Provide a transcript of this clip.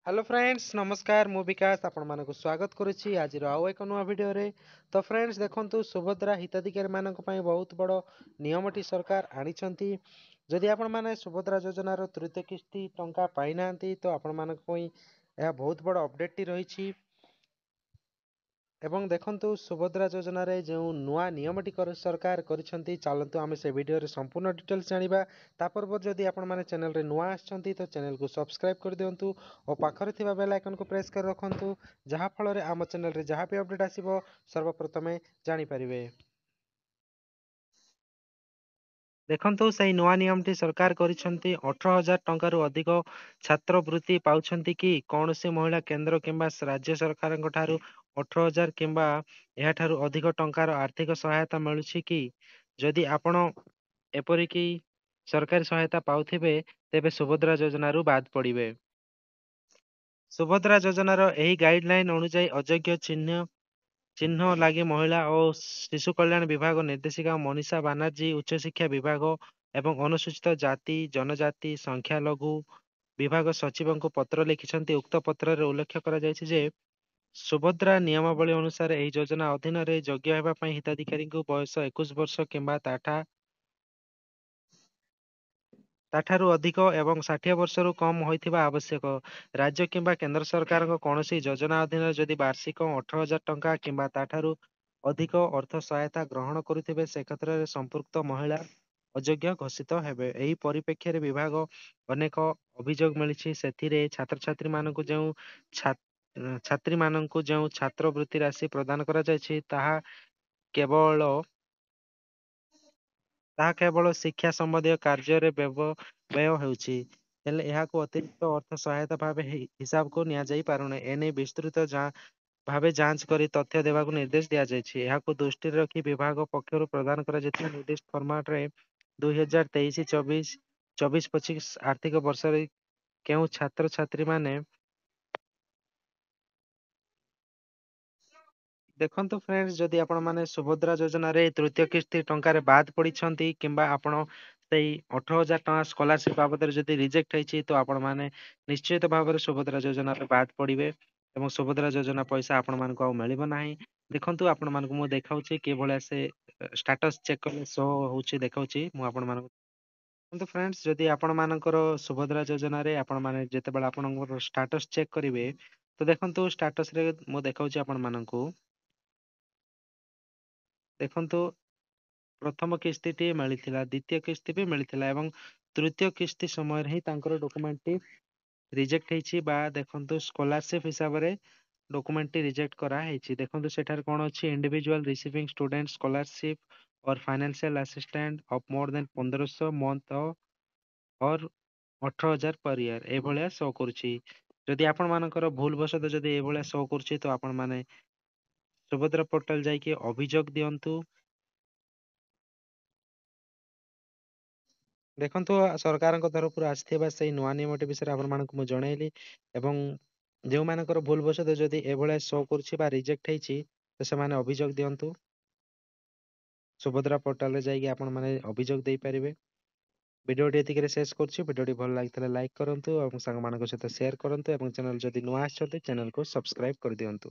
Hello friends नमस्कार मु विकास आपण मानक स्वागत करुच्ची आज आउ एक नुआ भिडियो रे। तो फ्रेंड्स देखंतु सुभद्रा हिताधिकारी मानक पई बहुत बड़ नियमटी सरकार आनिछंती। जदि आपण माने सुभद्रा योजनार तृतीय किस्ती टंका पाई नांती तो आपण मानक पई यह बहुत बड़ अपडेट टी रहिछि। ଏବଂ ଦେଖନ୍ତୁ ସୁଭଦ୍ରା ଯୋଜନାରେ ଯେଉଁ ନୂଆ ନିୟମଟି ସରକାର କରିଛନ୍ତି ଚାଲନ୍ତୁ ଆମେ ସେ ଭିଡ଼ିଓରେ ସମ୍ପୂର୍ଣ୍ଣ ଡିଟେଲ୍ସ ଜାଣିବା। ତା ପୂର୍ବରୁ ଯଦି ଆପଣମାନେ ଚ୍ୟାନେଲରେ ନୂଆ ଆସିଛନ୍ତି ତ ଚ୍ୟାନେଲକୁ ସବସ୍କ୍ରାଇବ୍ କରିଦିଅନ୍ତୁ ଓ ପାଖରେ ଥିବା ବେଲ୍ ଆଇକନକୁ ପ୍ରେସ୍ କରି ରଖନ୍ତୁ, ଯାହାଫଳରେ ଆମ ଚ୍ୟାନେଲରେ ଯାହା ବି ଅପଡେଟ୍ ଆସିବ ସର୍ବପ୍ରଥମେ ଜାଣିପାରିବେ। ଦେଖନ୍ତୁ ସେହି ନୂଆ ନିୟମଟି ସରକାର କରିଛନ୍ତି 18,000 ଟଙ୍କାରୁ ଅଧିକ ଛାତ୍ରବୃତ୍ତି ପାଉଛନ୍ତି କି କୌଣସି ମହିଳା କେନ୍ଦ୍ର କିମ୍ବା ରାଜ୍ୟ ସରକାରଙ୍କ ଠାରୁ 18,000 କିମ୍ବା ଏହାଠାରୁ ଅଧିକ ଟଙ୍କାର ଆର୍ଥିକ ସହାୟତା ମିଳୁଛି କି? ଯଦି ଆପଣ ଏପରିକି ସରକାରୀ ସହାୟତା ପାଉଥିବେ ତେବେ ସୁଭଦ୍ରା ଯୋଜନାରୁ ବାଦ୍ ପଡ଼ିବେ। ସୁଭଦ୍ରା ଯୋଜନାର ଏହି ଗାଇଡଲାଇନ ଅନୁଯାୟୀ ଅଯୋଗ୍ୟ ଚିହ୍ନ ଲାଗି ମହିଳା ଓ ଶିଶୁ କଲ୍ୟାଣ ବିଭାଗ ନିର୍ଦ୍ଦେଶିକା ମନୀଷା ବାନାର୍ଜୀ ଉଚ୍ଚଶିକ୍ଷା ବିଭାଗ ଏବଂ ଅନୁସୂଚିତ ଜାତି ଜନଜାତି ସଂଖ୍ୟାଲଘୁ ବିଭାଗ ସଚିବଙ୍କୁ ପତ୍ର ଲେଖିଛନ୍ତି। ଉକ୍ତ ପତ୍ରରେ ଉଲ୍ଲେଖ କରାଯାଇଛି ଯେ ସୁଭଦ୍ରା ନିୟମାବଳୀ ଅନୁସାରେ ଏହି ଯୋଜନା ଅଧୀନରେ ଯୋଗ୍ୟ ହେବା ପାଇଁ ହିତାଧିକାରୀଙ୍କୁ ବୟସ 21 ବର୍ଷ କିମ୍ବା ତାଠାରୁ ଅଧିକ ଏବଂ 60 ବର୍ଷରୁ କମ୍ ହୋଇଥିବା ଆବଶ୍ୟକ। ରାଜ୍ୟ କିମ୍ବା କେନ୍ଦ୍ର ସରକାରଙ୍କ କୌଣସି ଯୋଜନା ଅଧୀନରେ ଯଦି ବାର୍ଷିକ 18,000 ଟଙ୍କା କିମ୍ବା ତାଠାରୁ ଅଧିକ ଅର୍ଥ ସହାୟତା ଗ୍ରହଣ କରୁଥିବେ ସେ କ୍ଷେତ୍ରରେ ସମ୍ପୃକ୍ତ ମହିଳା ଅଯୋଗ୍ୟ ଘୋଷିତ ହେବେ। ଏହି ପରିପ୍ରେକ୍ଷୀରେ ବିଭାଗ ଅନେକ ଅଭିଯୋଗ ମିଳିଛି। ସେଥିରେ ଛାତ୍ରୀମାନଙ୍କୁ ଯେଉଁ ଛାତ୍ରବୃତ୍ତି ରାଶି ପ୍ରଦାନ କରାଯାଇଛି କେବଳ ତାହା କେବଳ ଶିକ୍ଷା ସମ୍ବନ୍ଧୀୟ କାର୍ଯ୍ୟରେ ବ୍ୟୟ ହେଉଛି, ହେଲେ ଏହାକୁ ଅତିରିକ୍ତ ଅର୍ଥ ସହାୟତା ଭାବେ ହିସାବକୁ ନିଆଯାଇ ପାରୁନାହିଁ। ଏନେଇ ବିସ୍ତୃତ ଭାବେ ଯାଞ୍ଚ କରି ତଥ୍ୟ ଦେବାକୁ ନିର୍ଦ୍ଦେଶ ଦିଆଯାଇଛି। ଏହାକୁ ଦୃଷ୍ଟିରେ ରଖି ବିଭାଗ ପକ୍ଷରୁ ପ୍ରଦାନ କରାଯାଇଥିବା ନିର୍ଦ୍ଦିଷ୍ଟ ଫର୍ମାଟରେ 2023-24 ଆର୍ଥିକ ବର୍ଷରେ କେଉଁ ଛାତ୍ରଛାତ୍ରୀମାନେ ଦେଖନ୍ତୁ ଫ୍ରେଣ୍ଡସ୍, ଯଦି ଆପଣମାନେ ସୁଭଦ୍ରା ଯୋଜନାରେ ତୃତୀୟ କିସ୍ତି ଟଙ୍କାରେ ବାଦ୍ ପଡ଼ିଛନ୍ତି କିମ୍ବା ଆପଣ ସେଇ 18,000 ଟଙ୍କା ସ୍କଲାରସିପ୍ ବାବଦରେ ଯଦି ରିଜେକ୍ଟ ହେଇଛି ତ ଆପଣମାନେ ନିଶ୍ଚିତ ଭାବରେ ସୁଭଦ୍ରା ଯୋଜନାରେ ବାଦ୍ ପଡ଼ିବେ ଏବଂ ସୁଭଦ୍ରା ଯୋଜନା ପଇସା ଆପଣମାନଙ୍କୁ ଆଉ ମିଳିବ ନାହିଁ। ଦେଖନ୍ତୁ ଆପଣମାନଙ୍କୁ ମୁଁ ଦେଖାଉଛି କିଭଳିଆ ସେ ଷ୍ଟାଟସ୍ ଚେକ୍ କଲେ ଶୋ ହେଉଛି ଦେଖାଉଛି ମୁଁ ଆପଣମାନଙ୍କୁ। କିନ୍ତୁ ଫ୍ରେଣ୍ଡସ୍, ଯଦି ଆପଣମାନଙ୍କର ସୁଭଦ୍ରା ଯୋଜନାରେ ଆପଣମାନେ ଯେତେବେଳେ ଆପଣଙ୍କର ଷ୍ଟାଟସ୍ ଚେକ୍ କରିବେ ତ ଦେଖନ୍ତୁ ଷ୍ଟାଟସ୍ରେ ମୁଁ ଦେଖାଉଛି ଆପଣମାନଙ୍କୁ। ଦେଖନ୍ତୁ ପ୍ରଥମ କିସ୍ତିଟି ମିଳିଥିଲା, ଦ୍ୱିତୀୟ କିସ୍ତି ବି ମିଳିଥିଲା ଏବଂ ତୃତୀୟ କିସ୍ତି ସମୟରେ ହିଁ ତାଙ୍କର ଡକୁମେଣ୍ଟଟି ରିଜେକ୍ଟ ହେଇଛି ବା ଦେଖନ୍ତୁ ସ୍କଲାରସିପ୍ ହିସାବରେ ଡକୁମେଣ୍ଟଟି ରିଜେକ୍ଟ କରାହେଇଛି। ଦେଖନ୍ତୁ ସେଠାରେ କ'ଣ ଅଛି, individual receiving student scholarship or financial assistant of more then 1500 month or 18,000 per year ଏଇଭଳିଆ ଶୋ କରୁଛି। ଯଦି ଆପଣମାନଙ୍କର ଭୁଲ ବଶତଃ ଯଦି ଏଇଭଳିଆ ଶୋ କରୁଛି ତ ଆପଣମାନେ ସୁଭଦ୍ରା ପୋର୍ଟାଲ ଯାଇକି ଅଭିଯୋଗ ଦିଅନ୍ତୁ। ଦେଖନ୍ତୁ ସରକାରଙ୍କ ତରଫରୁ ଆସିଥିବା ସେଇ ନୂଆ ନିୟମଟି ବିଷୟରେ ଆପଣମାନଙ୍କୁ ମୁଁ ଜଣେଇଲି ଏବଂ ଯେଉଁମାନଙ୍କର ଭୁଲ ବଶତଃ ଯଦି ଏଭଳିଆ ଶୋ କରୁଛି ବା ରିଜେକ୍ଟ ହେଇଛି ତ ସେମାନେ ଅଭିଯୋଗ ଦିଅନ୍ତୁ। ସୁଭଦ୍ରା ପୋର୍ଟାଲରେ ଯାଇକି ଆପଣମାନେ ଅଭିଯୋଗ ଦେଇପାରିବେ। ଭିଡ଼ିଓଟି ଏତିକିରେ ଶେଷ କରୁଛି। ଭିଡ଼ିଓଟି ଭଲ ଲାଗିଥିଲେ ଲାଇକ୍ କରନ୍ତୁ ଏବଂ ସାଙ୍ଗମାନଙ୍କ ସହିତ ସେୟାର କରନ୍ତୁ ଏବଂ ଚ୍ୟାନେଲ ଯଦି ନୂଆ ଆସିଛନ୍ତି ଚ୍ୟାନେଲକୁ ସବସ୍କ୍ରାଇବ୍ କରିଦିଅନ୍ତୁ।